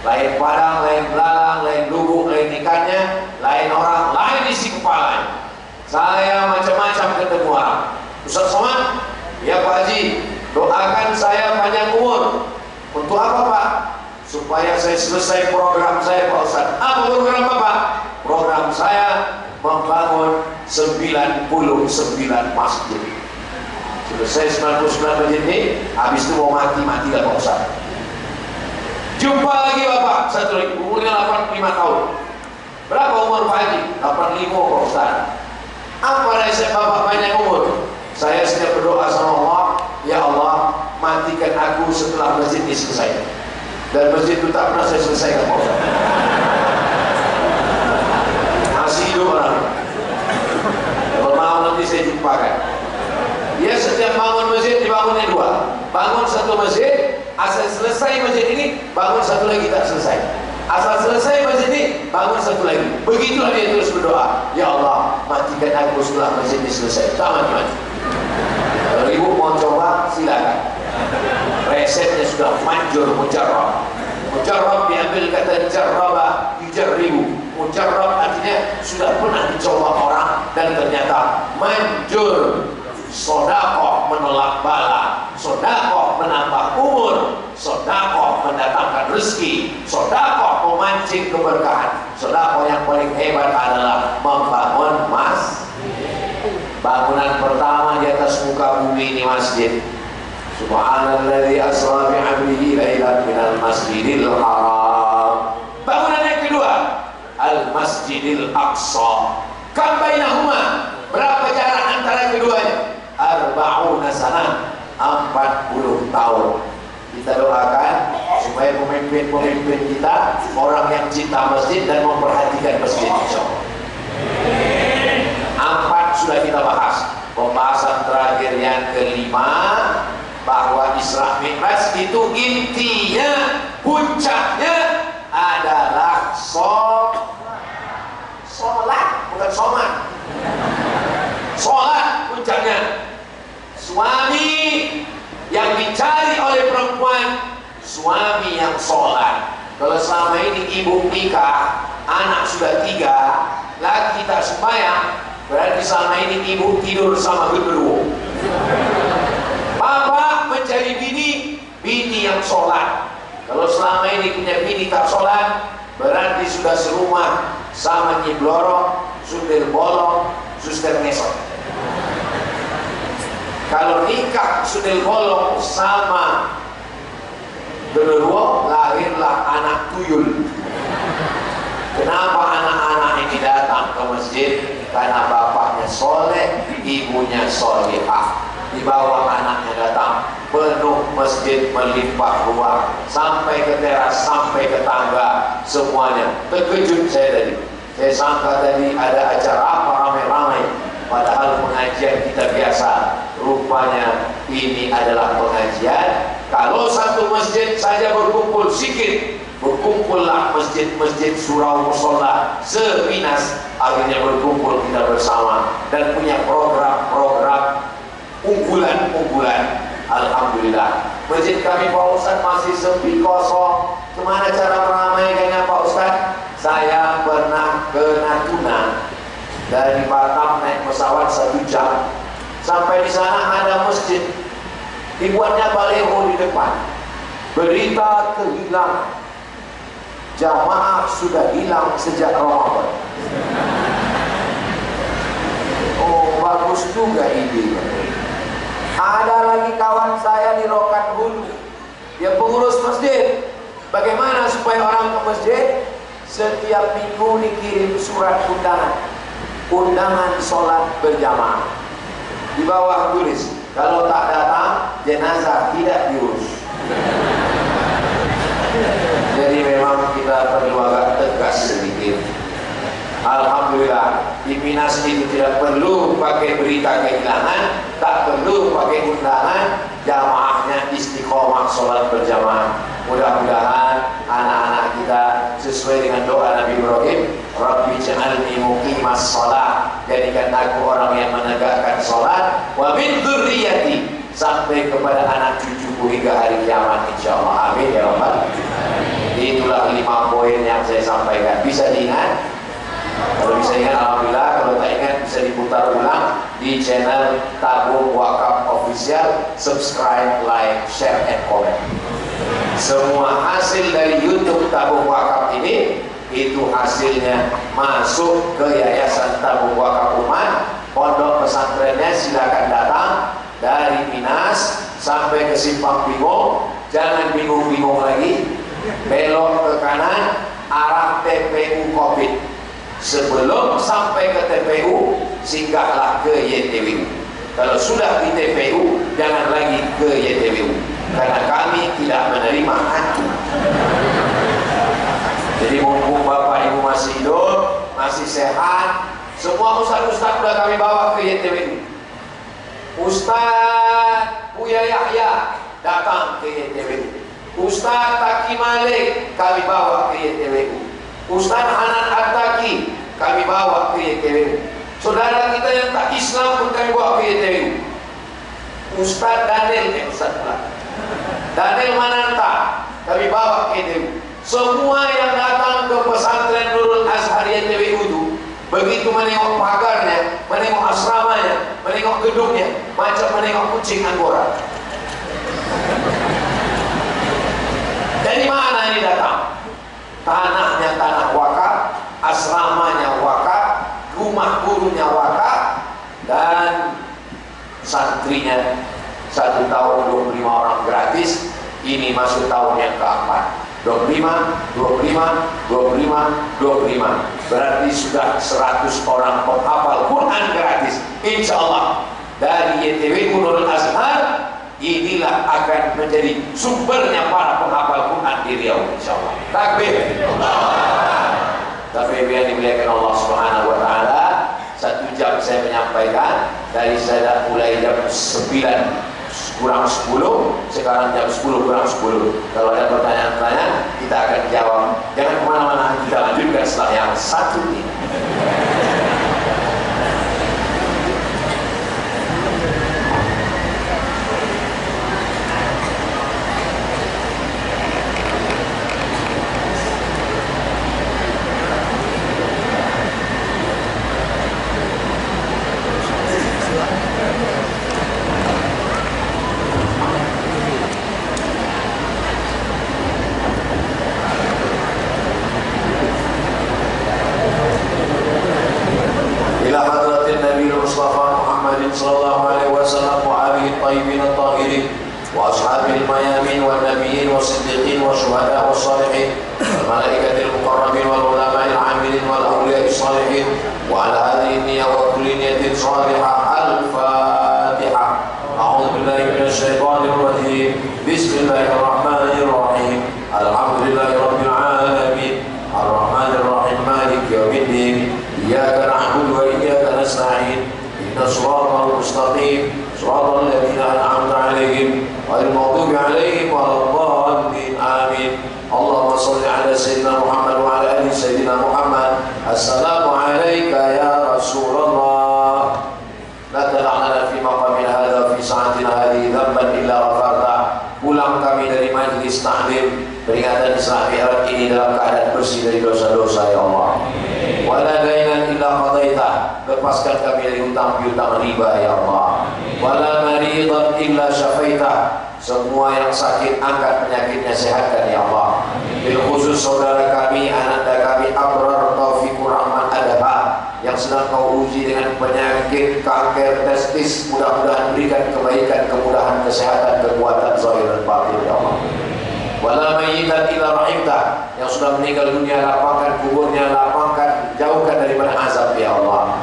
Lain Padang, lain belalang, lain lubuk, lain ikannya, lain orang, lain isi kepala. Saya macam-macam ketemu orang. Ustaz Somad, ya Pak Haji, doakan saya panjang umur. Untuk apa Pak? Supaya saya selesai program saya Pak Ustaz. Apa program Bapak? Program saya membangun 99 masjid. Selesai 99 masjid ini, habis itu mau mati lah Pak Ustaz. Jumpa lagi Bapak, satu lagi, umurnya 85 tahun. Berapa umur Pak Haji? 85 Pak Ustaz. Apa resep Bapak panjang umur? Saya setiap berdoa sama Allah, ya Allah, matikan aku setelah masjid ini selesai. Dan masjid itu tak pernah saya selesaikan Pak Ustaz. Masih hidup orang. Kalau mau nanti saya jumpakan. Dia setiap bangun masjid dibangunnya 2. Bangun satu masjid, asal selesai masjid ini, bangun satu lagi tak selesai. Asal selesai masjid ini, bangun satu lagi. Begitulah dia terus berdoa. Ya Allah, matikan aku setelah masjid ini selesai. Tak mati-mati. Kalau ibu mau coba, silakan. Resepnya sudah manjur, mujarrab. Mujarrab diambil kata jarraba, yujarribu. Mujarrab artinya sudah pernah dicoba orang dan ternyata manjur. Sodakoh menolak bala, sodakoh menambah umur, sodakoh mendatangkan rezeki, sodakoh memancing keberkahan. Sodakoh yang paling hebat adalah membangun masjid. Bangunan pertama di atas muka bumi ini masjid. Subhanalladzi asra bi 'abdihi lailan minal masjidil haram. Bangunan yang kedua, Al Masjidil Aqsa. Kam bainahuma, berapa jarak antara keduanya? Arba'una sanah, 40 tahun. Kita doakan supaya pemimpin-pemimpin kita orang yang cinta masjid dan memperhatikan masjid, insyaallah. 4 sudah kita bahas. Pembahasan terakhir yang kelima, bahwa Isra Mi'raj itu intinya, puncaknya adalah sholat, bukan somat. Sholat puncaknya. Suami yang dicari oleh perempuan, suami yang sholat. Kalau selama ini ibu nikah, anak sudah 3, laki tak sembahyang, berarti selama ini ibu tidur sama genderuwo. Bapak mencari bini yang sholat. Kalau selama ini punya bini tak sholat, berarti sudah serumah sama Nyi Blorok, supir bolong, suster ngesot. Kalau nikah supir bolong sama genderuwo, lahirlah anak tuyul. Kenapa anak-anak ini datang ke masjid? Karena bapaknya soleh, ibunya solehah. Dibawa anaknya datang, penuh masjid melimpah ruang, sampai ke teras, sampai ke tangga, semuanya. Terkejut saya tadi. Saya sangka tadi ada acara apa ramai-ramai, padahal pengajian kita biasa. Rupanya ini adalah pengajian. Kalau satu masjid saja berkumpul sikit, berkumpullah masjid-masjid surau musola sepinas, akhirnya berkumpul kita bersama dan punya program-program unggulan. Alhamdulillah. Masjid kami Pak Ustadz masih sepi kosong. Gimana cara meramaikannya Pak Ustadz? Saya pernah ke Natuna, dari Batam naik pesawat 1 jam. Sampai di sana ada masjid, dibuatnya baleho di depan. Berita kehilangan, jamaah sudah hilang sejak Ramadan. Oh, bagus juga idenya. Ada lagi kawan saya di Rokan Hulu, dia pengurus masjid. Bagaimana supaya orang ke masjid? Setiap minggu dikirim surat undangan sholat berjamaah. Di bawah tulis, kalau tak datang, jenazah tidak diurus. Jadi memang kita perlu agak tegas sedikit. Alhamdulillah, di Minas itu tidak perlu pakai berita kehilangan, tak perlu pakai undangan, jamaahnya istiqomah sholat berjamaah. Mudah-mudahan anak-anak kita sesuai dengan doa Nabi Ibrahim, Rabbi ja'alni muqimas sholat, jadikan aku orang yang menegakkan sholat, wa min dzurriyyati, sampai kepada anak cucuku hingga hari kiamat insyaallah. Amin ya rabbal alamin. Itulah 5 poin yang saya sampaikan. Bisa diingat? Kalau bisa ingat alhamdulillah, kalau tak ingat bisa diputar ulang di channel Tabung Wakaf Official. Subscribe, like, share, and comment. Semua hasil dari YouTube Tabung Wakaf ini, itu hasilnya masuk ke Yayasan Tabung Wakaf Umat. Pondok pesantrennya silakan datang dari Minas sampai ke Simpang Bingung. Jangan bingung-bingung lagi, belok ke kanan arah TPU Covid. Sebelum sampai ke TPU, singgahlah ke YTWU. Kalau sudah di TPU, jangan lagi ke YTWU, karena kami tidak menerima hantu. Jadi mumpung Bapak Ibu masih hidup, masih sehat, semua ustaz-ustaz sudah kami bawa ke YTWU. Ustaz Buya Yahya datang ke YTWU. Ustaz Taki Malik kami bawa ke YTWU. Ustaz Hanan Attaki kami bawa ke YTWU. Saudara kita yang tak Islam pun kami bawa ke YTWU. Ustaz Daniel Mananta kami bawa ke YTWU. Semua yang datang ke pesantren Nurul Azhar YTWU itu, begitu menengok pagarnya, menengok asramanya, menengok gedungnya, macam menengok kucing Anggora. Dari mana ini datang? Tanahnya tanah wakaf, asramanya wakaf, rumah gurunya wakaf, dan santrinya 1 tahun 25 orang gratis. Ini masuk tahun yang keempat. 25. Berarti sudah 100 orang penghafal Quran gratis. Insya Allah dari YTWU Nurul Azhar, inilah akan menjadi sumbernya para penghafal Quran di Riau insya Allah. Takbir. Tapi biar dimuliakan Allah Subhanahu wa taala, 1 jam saya menyampaikan, dari saya mulai jam 9 kurang 10, sekarang jam 10 kurang 10. Kalau ada pertanyaan-pertanyaan, kita akan jawab. Jangan kemana-mana, kita lanjutkan setelah yang satu ini. الطاهرين وأصحاب الميامين والنبيين والصديقين والشهداء والصالحين والملائكة المقربين والعلماء العاملين والأولياء الصالحين وعلى هذه النية وكل نية صالحة. الفاتحة. أعوذ بالله من الشيطان الرجيم. بسم الله الرحمن الرحيم. الحمد لله رب العالمين الرحمن الرحيم مالك يوم الدين إياك نعبد وإياك نستعين إن الصراط المستقيم صراط الذين أنعمت عليهم غير المغضوب عليهم ولا الضالين آمين. اللهم صل على سيدنا محمد وعلى آل سيدنا محمد. السلام عليك يا رسول الله. لا تدع لنا في مقامنا هذا في ساعتنا هذه ذنبا إلا غفرته. Pulang kami dari majlis taklim peringatan Isra Mi'raj ini dalam keadaan bersih dari dosa-dosa ya Allah. Wala dainan illa qadaitah. Lepaskan kami dari hutang piutang riba ya Allah. Wala maridan illa syafaitah. Semua yang sakit angkat penyakitnya, sehatkan ya Allah. Bil khusus saudara kami, ananda kami Abrar Taufikur Rahman Adaba yang sedang kau uji dengan penyakit kanker testis, mudah-mudahan berikan kebaikan, kemudahan, kesehatan, kekuatan zahir dan batin ya Allah. Wala mayyitan illa rahimta, yang sudah meninggal dunia lapangkan kuburnya, lapangkan, jauhkan daripada azab ya Allah.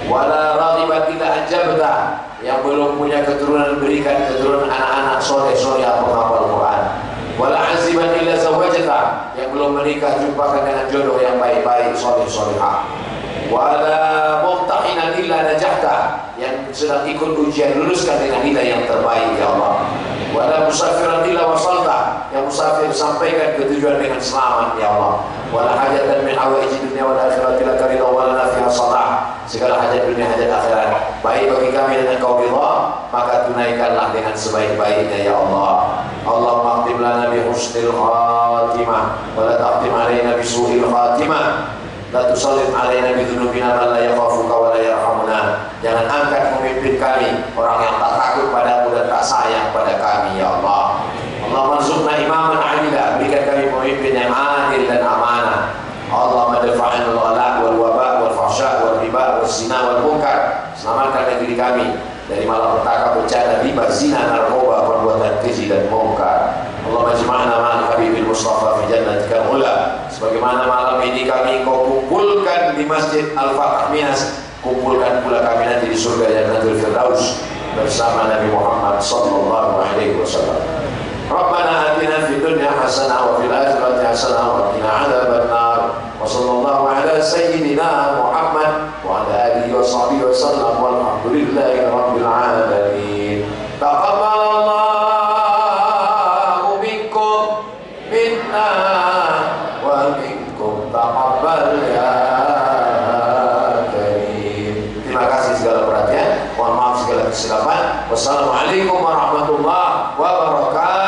Wala raghiban illa ajabta, yang belum punya keturunan berikan keturunan anak-anak soleh-soleh penghafal Quran. Wala aziban illa zawajta, yang belum menikah jumpakan dengan jodoh yang baik-baik, soleh-solehah. Wala mumtahinan illa najahta, yang sedang ikut ujian luluskan dengan nilai yang terbaik ya Allah. Wala musafiran illa wasalta, yang musafir sampaikan ke tujuan dengan selamat ya Allah. Wala hajatan min hawaiji dunia wal akhirati laka ridha wa lana fiha salah, segala hajat dunia hajat akhirat baik bagi kami dan engkau ridha, maka tunaikanlah dengan sebaik-baiknya ya Allah. Allahumma khtim lana bi husnil khatimah wa la taqtim alaina bi su'il khatimah. La tusallit alaina bi dzunubina man la yakhafuka wa la yarhamuna. Jangan angkat pemimpin kami orang yang tak takut padamu dan tak sayang pada kami ya Allah. Allahumma rzuqna imaman adila, berikan kami pemimpin yang adil dan amanah. Allahumma dafa'an al-ghala wal waba wal fahsya wal riba wal zina wal munkar. Selamatkan negeri kami dari malapetaka, bencana, riba, zina, narkoba, perbuatan keji dan munkar. Allahumma ijma'na ma'al habibil mustafa fi jannatikal ula. Sebagaimana malam ini kami kau kumpulkan di Masjid Al-Fatah Minas, kumpulkan pula kami nanti di surga Jannatul Firdaus bersama Nabi Muhammad sallallahu alaihi wasallam. Rabbana atina fid dunya hasanah wa fil akhirati hasanah wa qina adzaban nar. Wa sallallahu ala sayyidina Muhammad wa ala alihi wa sahbihi wasallam walhamdulillahi rabbil alamin. Taqabbalallahu minkum minna wa minkum taqabbal ya karim. Terima kasih segala perhatian. Mohon maaf segala kesilapan. Wassalamualaikum warahmatullahi wabarakatuh.